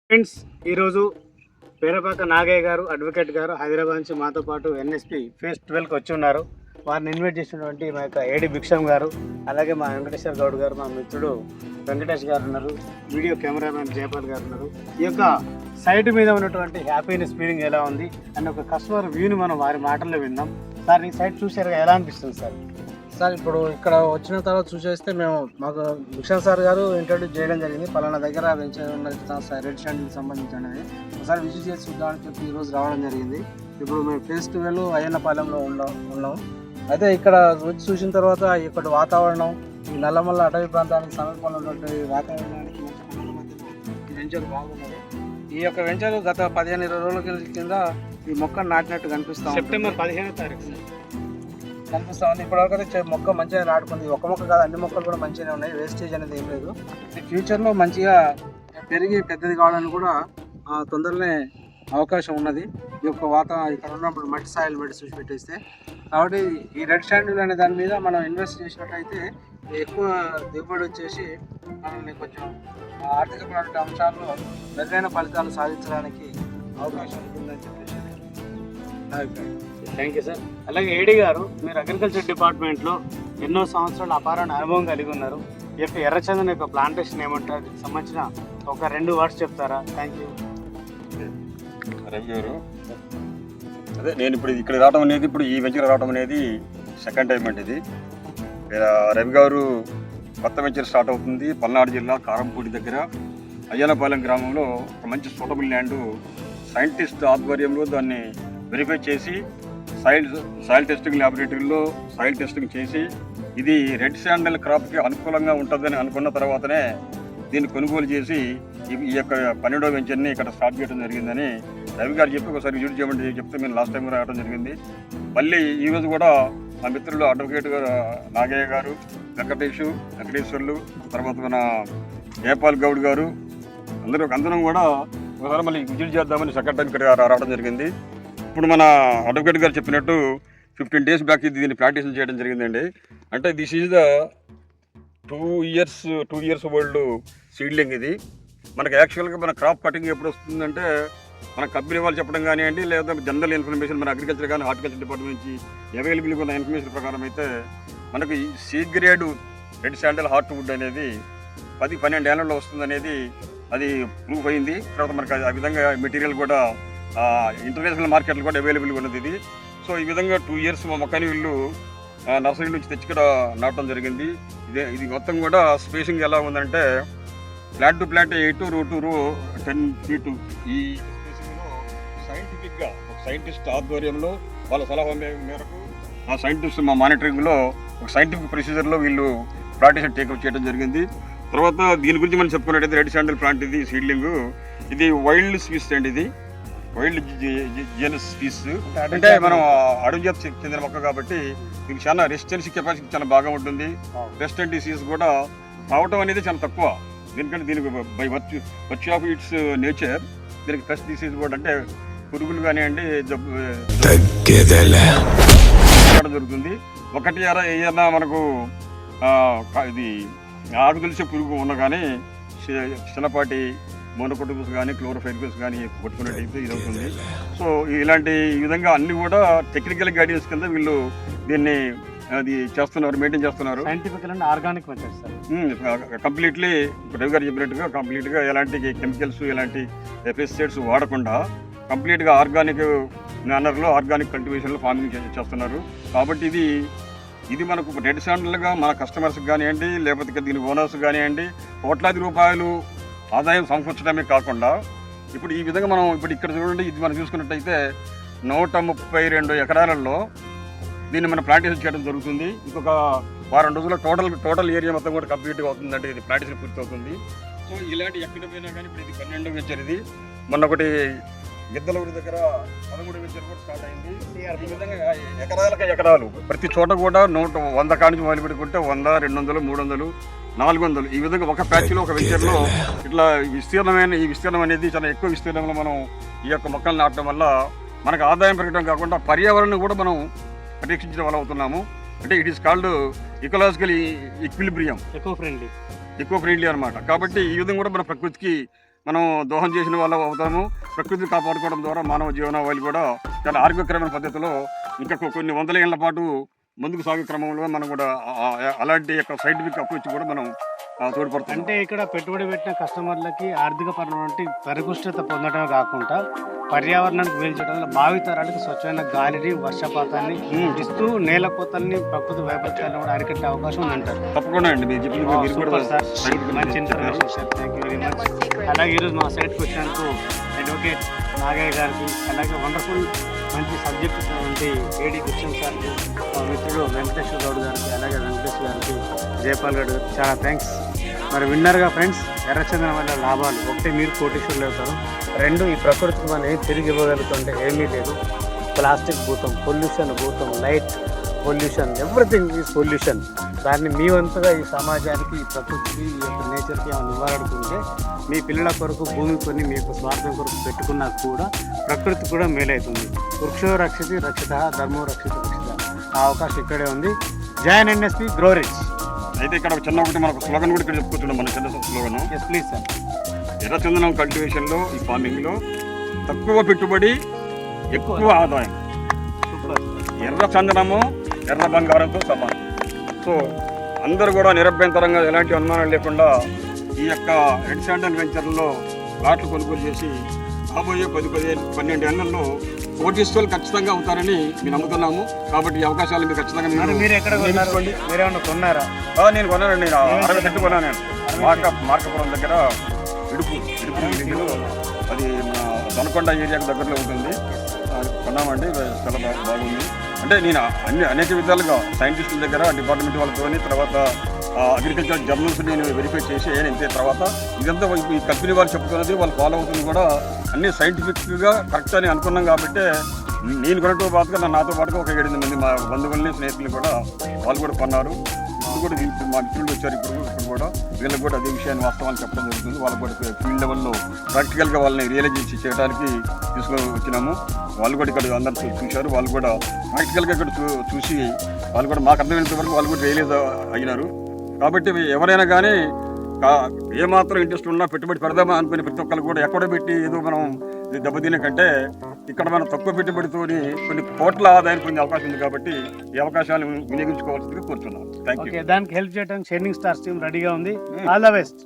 Friends, ఈరోజు పేరపాక నాగయ్య గారు advocate గారు హైదరాబాద్ నుంచి మాతో పాటు ఎన్ఎస్పి ఫేజ్ 12కి వచ్చి ఉన్నారు. వారిని ఇన్వైట్ చేసినటువంటి మా యొక్క ఏడి భిక్షం గారు, అలాగే మా వెంకటేశ్వర గౌడ్ గారు, మా మిత్రుడు వెంకటేష్ గారు ఉన్నారు, వీడియో కెమెరామెన్ జయపాల్ గారు ఉన్నారు. ఈ యొక్క సైట్ మీద ఉన్నటువంటి హ్యాపీనెస్ ఫీలింగ్ ఎలా ఉంది అండ్ ఒక కస్టమర్ వ్యూని మనం వారి మాటల్లో విందాం. సార్, ఈ సైట్ చూసారుగా, ఎలా అనిపిస్తుంది సార్? సార్, ఇప్పుడు ఇక్కడ వచ్చిన తర్వాత చూసేస్తే మాకు భిక్షణ్ సార్ గారు ఇంట్రడ్యూస్ చేయడం జరిగింది. పలానా దగ్గర వెంచర్ ఉన్న రెడ్ స్టాండ్కి సంబంధించినది ఒకసారి విజిట్ చేసి చూద్దామని చెప్పి ఈరోజు రావడం జరిగింది. ఇప్పుడు మేము ఫేజ్ 12 అయ్యన్నపాలెంలో ఉన్నాం. అయితే ఇక్కడ వచ్చి చూసిన తర్వాత ఇక్కడ వాతావరణం, ఈ నల్లమల్ల అటవీ ప్రాంతానికి సమీపంలో ఉన్నటువంటి వాతావరణానికి ఈ వెంచర్ బాగున్నది. ఈ యొక్క వెంచర్ గత 15-20 రోజుల కింద ఈ మొక్కను నాటినట్టు కనిపిస్తాం. సెప్టెంబర్ 15వ తారీఖు కనిపిస్తా ఉంది. ఇప్పటివరకు మొక్క మంచిగా నాటుకుంది. ఒక మొక్క కాదు, అన్ని మొక్కలు కూడా మంచిగానే ఉన్నాయి. వేస్టేజ్ అనేది ఏం లేదు. ఫ్యూచర్లో మంచిగా పెరిగి పెద్దది కావడానికి కూడా తొందరనే అవకాశం ఉన్నది. ఈ యొక్క ఇక్కడ ఉన్నప్పుడు మట్టి సాయిల్ మెడిసిన్స్ పెట్టేస్తే, కాబట్టి ఈ రెడ్ స్టాండ్ అనే దాని మీద మనం ఇన్వెస్ట్ చేసినట్టయితే ఎక్కువ దిగుబడి వచ్చేసి మనల్ని కొంచెం ఆర్థికపరమైన అంశాల్లో మెరుగైన ఫలితాలు సాధించడానికి అవకాశం ఉంటుందని చెప్పేసి నా అభిప్రాయం. Thank you sir. అలాగే ఏడి గారు, మీరు అగ్రికల్చర్ డిపార్ట్మెంట్లో ఎన్నో సంవత్సరాల అపారమైన అనుభవం కలిగి ఉన్నారు. ఈ యొక్క ఎర్రచందనం యొక్క ప్లాంటేషన్ ఏమంటారు, దీనికి సంబంధించిన ఒక 2 వర్డ్స్ చెప్తారా? Thank you. రవి గారు, అదే నేను ఇప్పుడు ఇక్కడ రావడం అనేది, ఇప్పుడు ఈ వెంచర్ రావడం అనేది సెకండ్ టైం అండి. ఇది రవి గారు కొత్త వెంచర్ స్టార్ట్ అవుతుంది. పల్నాడు జిల్లా కారంపూడి దగ్గర అయ్యన్నపాలెం గ్రామంలో ఒక మంచి సూటబుల్ ల్యాండ్ సైంటిస్ట్ ఆధ్వర్యంలో దాన్ని వెరిఫై చేసి సాయిల్ టెస్టింగ్ ల్యాబొరేటరీలో సాయిల్ టెస్టింగ్ చేసి ఇది రెడ్ శాండల్ క్రాప్కి అనుకూలంగా ఉంటుందని అనుకున్న తర్వాతనే దీన్ని కొనుగోలు చేసి ఈ యొక్క 12వ వెంచర్ని ఇక్కడ స్టార్ట్ చేయడం జరిగిందని రవి గారు చెప్పి ఒకసారి విజిట్ చేయమని చెప్తే మేము లాస్ట్ టైం రావడం జరిగింది. మళ్ళీ ఈరోజు కూడా మా మిత్రులు అడ్వకేట్ గారు నాగయ్య గారు, వెంకటేశ్వర్లు, తర్వాత మన జయపాల్ గౌడ్ గారు అందరం కూడా ఒకసారి మళ్ళీ విజిట్ చేద్దామని సెకండ్ టైం ఇక్కడ రావడం జరిగింది. ఇప్పుడు మన అడ్వకేట్ గారు చెప్పినట్టు 15 days బ్యాక్ దీన్ని ప్రాక్టీస్ చేయడం జరిగిందండి. అంటే this is the 2 years old seedling. ఇది మనకి యాక్చువల్గా మన క్రాప్ కటింగ్ ఎప్పుడు వస్తుందంటే మన కంపెనీ వాళ్ళు చెప్పడం కానివ్వండి, లేదా జనరల్ ఇన్ఫర్మేషన్ మన అగ్రికల్చర్ కానీ హార్టికల్చర్ డిపార్ట్మెంట్ నుంచి అవైలబుల్గా ఉన్న ఇన్ఫర్మేషన్ ప్రకారం అయితే మనకు C grade red sandal heartwood అనేది 10-12 ఏళ్లలో వస్తుందనేది అది ప్రూఫ్ అయింది. తర్వాత మనకు ఆ విధంగా మెటీరియల్ కూడా ఇంటర్నేషనల్ మార్కెట్లో కూడా అవైలబుల్గా ఉన్నది ఇది. సో ఈ విధంగా 2 years మా మొక్కని వీళ్ళు నర్సరీ నుంచి తెచ్చి కూడా నాటడం జరిగింది. ఇది మొత్తం కూడా స్పేసింగ్ ఎలా ఉందంటే plant to plant 8 to row to row 10 feet. ఈ స్పేసింగ్లో సైంటిఫిక్గా ఒక సైంటిస్ట్ ఆధ్వర్యంలో వాళ్ళ సలహా మేరకు ఆ సైంటిస్ట్ మా మానిటరింగ్లో ఒక సైంటిఫిక్ ప్రొసీజర్లో వీళ్ళు ప్రాక్టీస్ టేకప్ చేయడం జరిగింది. తర్వాత దీని గురించి మనం చెప్పుకున్నట్టయితే రెడ్ శాండల్ ప్లాంట్ ఇది సీడ్లింగ్. ఇది వైల్డ్ స్పీస్ అండి. ఇది వైల్డ్ జీనస్ స్పీస్ అంటే మనం అడవి జాతి చెందిన మొక్క కాబట్టి దీనికి చాలా రెసిస్టెన్సీ కెపాసిటీ చాలా బాగా ఉంటుంది. రెసిస్టెంట్ డిసీజ్ కూడా రావటం అనేది చాలా తక్కువ. దీనికంటే దీనికి by virtue of it's nature దీనికి పెస్ట్ డిసీజ్ కూడా అంటే పురుగులు కానివ్వండి జరుగుతుంది. ఒకటి ఏదైనా మనకు ఇది ఆకు తెలిసే పురుగు ఉన్నా కానీ చిన్నపాటి మోనోకోటోపస్ కానీ క్లోరోఫైరిఫస్ కానీ కొట్టుకున్నట్టయితే ఇది అవుతుంది. సో ఈ విధంగా అన్ని కూడా టెక్నికల్ గైడెన్స్ కింద వీళ్ళు దీన్ని అది చేస్తున్నారు, మెయింటైన్ చేస్తున్నారు. Scientifically and organic methods completely Ravi గారు చెప్పినట్టుగా కంప్లీట్గా ఎలాంటి కెమికల్స్ ఎలాంటి పెస్టిసైడ్స్ వాడకుండా కంప్లీట్గా ఆర్గానిక్ మేనర్లో ఆర్గానిక్ కల్టివేషన్లో ఫార్మింగ్ చేస్తున్నారు. కాబట్టి ఇది మనకు రెడ్ శాండల్గా మన కస్టమర్స్కి కానివ్వండి, లేకపోతే దీని ఓనర్స్ కానివ్వండి కోట్లాది రూపాయలు ఆదాయం సమకూర్చడమే కాకుండా ఇప్పుడు ఈ విధంగా మనం ఇప్పుడు ఇక్కడ చూడండి, ఇది మనం చూసుకున్నట్టయితే 132 ఎకరాలలో దీన్ని మనం ప్లాంటేషన్ చేయడం జరుగుతుంది. ఇంకొక వారం రోజుల్లో టోటల్ ఏరియా మొత్తం కూడా కంప్లీట్గా అవుతుందంటే ఇది ప్లాంటేషన్ పూర్తి అవుతుంది. సో ఇలాంటి ఎక్కడ పోయినా కానీ ఇప్పుడు ఇది 12వ వెంచర్. ఇది మొన్న ఒకటి గిద్దలూరు దగ్గర 13వ వెంచర్ కూడా స్టార్ట్ అయింది. ఈ విధంగా ఎకరాలు ప్రతి చోట కూడా 100 కాడి నుంచి మొదలు పెట్టుకుంటే 100, 200, 300, 400 ఈ విధంగా ఒక ప్యాచ్లో ఒక వెంచర్లో ఇట్లా విస్తీర్ణం అనేది చాలా ఎక్కువ విస్తీర్ణంలో మనం ఈ యొక్క మొక్కలు నాటడం వల్ల మనకు ఆదాయం పెరగడం కాకుండా పర్యావరణం కూడా మనం పరీక్షించడం వల్ల అవుతున్నాము. అంటే it is called ecological equilibrium, eco friendly అనమాట. కాబట్టి ఈ విధంగా కూడా మన ప్రకృతికి మనం దోహం చేసిన వాళ్ళు అవుతాము. ప్రకృతిని కాపాడుకోవడం ద్వారా మానవ జీవనావళి కూడా చాలా ఆరోగ్యకరమైన పద్ధతిలో ఇంకా కొన్ని వందల ఏళ్ల పాటు ముందుకు సాగే క్రమంలో మనం కూడా అలాంటి యొక్క సైంటిఫిక్ అప్రోచ్ కూడా మనం తోడ్పడుతుంది. అంటే ఇక్కడ పెట్టుబడి పెట్టిన కస్టమర్లకి ఆర్థిక పరమైన పరిపుష్టత పొందడమే కాకుండా పర్యావరణానికి వేల్చడంలో భావితరాలకు స్వచ్ఛమైన గాలిని వర్షపాతాన్ని ఇస్తూ నేల కోతల్ని ప్రకృతి వైపరీత్యాలను కూడా అరికట్టే అవకాశం ఉందంటారు. తప్పకుండా అండి, మీరు చెప్పింది మీరు కూడా మంచి information sir, thank you very much. అలాగే ఈరోజు మా సైట్కి వచ్చినందుకు అడ్వకేట్ నాగయ్య గారికి, అలాగే వండర్ఫుల్ మంచి సబ్జెక్ట్ ఉన్నటువంటి ఏడి భిక్షం సార్కి, మా మిత్రుడు వెంకటేశ్వర గౌడ్ గారికి, అలాగే వెంకటేశ్వర గారికి, జయపాల్ గౌడ్ గారికి చాలా థ్యాంక్స్. మరి విన్నర్గా ఫ్రెండ్స్, ఎర్రచందనం వల్ల లాభాలు ఒకటి మీరు కోటీశ్వరులు అవుతారు, రెండు ఈ ప్రకృతికి మనం ఏం తిరిగి ఇవ్వగలుగుతుంటే ఏమీ లేదు. ప్లాస్టిక్ భూతం, పొల్యూషన్ భూతం, light pollution, everything is pollution. దాన్ని మీ వంతుగా ఈ సమాజానికి, ఈ ప్రకృతికి, ఈ యొక్క నేచర్కి ఏమైనా ఇవ్వాలనుకుంటే మీ పిల్లల కొరకు భూమి కొని మీ యొక్క స్వార్థం కొరకు పెట్టుకున్నా కూడా ప్రకృతి కూడా మేలవుతుంది. వృక్షో రక్షితి రక్షిత, ధర్మో రక్షిత రక్షిత. ఆ అవకాశం ఇక్కడే ఉంది. Join NSP grow rich. అయితే ఇక్కడ ఒక చిన్న ఒకటి మనకు స్లోగన్ కూడా ఇక్కడ చెప్పుకుంటున్నాం, మన చిన్న స్లోగన్. Yes please sir. ఎర్రచందనం కల్టివేషన్లో, ఈ ఫార్మింగ్లో తక్కువ పెట్టుబడి ఎక్కువ ఆదాయం. సూపర్. ఎర్రచందనము ఎర్ర బంగారంతో సమానం. సో అందరూ కూడా నిరభ్యంతరంగా ఎలాంటి అనుమానం లేకుండా ఈ యొక్క రెడ్ శాండల్ వెంచర్లో ప్లాట్లు కొనుగోలు చేసి రాబోయే 10-12 ఏళ్లలో కోటీశ్వరులు ఖచ్చితంగా అవుతారని మేము నమ్ముతున్నాము. కాబట్టి ఈ అవకాశాలు మీకు ఖచ్చితంగా మీరు ఎక్కడ కొన్నారండి? మీరేమన్నా కొన్నారా? నేను కొన్నానండి, 60 సెంట్లు కొన్నాను నేను. మార్కాపురం దగ్గర ఇడుపు ఇల్లు, అది మన దొనకొండ ఏరియాకు దగ్గరలో ఉంటుంది. అది కొన్నామండి, చాలా బాగుంది. అంటే నేను అనేక విధాలుగా సైంటిస్టుల దగ్గర, డిపార్ట్మెంట్ వాళ్ళతో, తర్వాత అగ్రికల్చర్ జర్నల్స్ నేను వెరిఫై చేసి అంతే. తర్వాత ఇదంతా ఈ కంపెనీ వాళ్ళు చెప్తున్నది, వాళ్ళు ఫాలో అవుతుంది కూడా అన్నీ సైంటిఫిక్గా కరెక్ట్ అని అనుకున్నాం. కాబట్టి నేను కొనటం పాటుగా నాతో పాటుగా ఒక 7-8 మంది మా బంధువుల్ని, స్నేహితులు కూడా వాళ్ళు కూడా కొన్నారు. ఇప్పుడు కూడా మా మిత్రులు వచ్చారు ఇప్పుడు కూడా, వీళ్ళకి కూడా అదే విషయాన్ని వాస్తవాన్ని చెప్పడం జరుగుతుంది. వాళ్ళకి కూడా ఫీల్డ్ లెవెల్లో ప్రాక్టికల్గా వాళ్ళని రియలైజ్ చేయడానికి తీసుకొని వచ్చినాము. వాళ్ళు కూడా ఇక్కడ అందరూ చూశారు. వాళ్ళు కూడా ప్రాక్టికల్గా ఇక్కడ చూసి వాళ్ళు కూడా మాకు అర్థమైనంత వరకు వాళ్ళు కూడా రియలైజ్ అయినారు. కాబట్టి ఎవరైనా కానీ ఏమాత్రం ఇంట్రెస్ట్ ఉన్నా పెట్టుబడి పెడదామా అనుకునే ప్రతి ఒక్కరు కూడా ఎక్కడో పెట్టి ఏదో మనం దెబ్బతినే కంటే ఇక్కడ మనం తక్కువ పెట్టుబడితో కొన్ని కోట్ల ఆదాయం పొందే అవకాశం ఉంది. కాబట్టి ఈ అవకాశాలను వినియోగించుకోవాల్సిందిగా కోరుతున్నాను. Thank you. దానికి హెల్ప్ చేయడానికి షైనింగ్ స్టార్స్ టీమ్ రెడీగా ఉంది. All the best.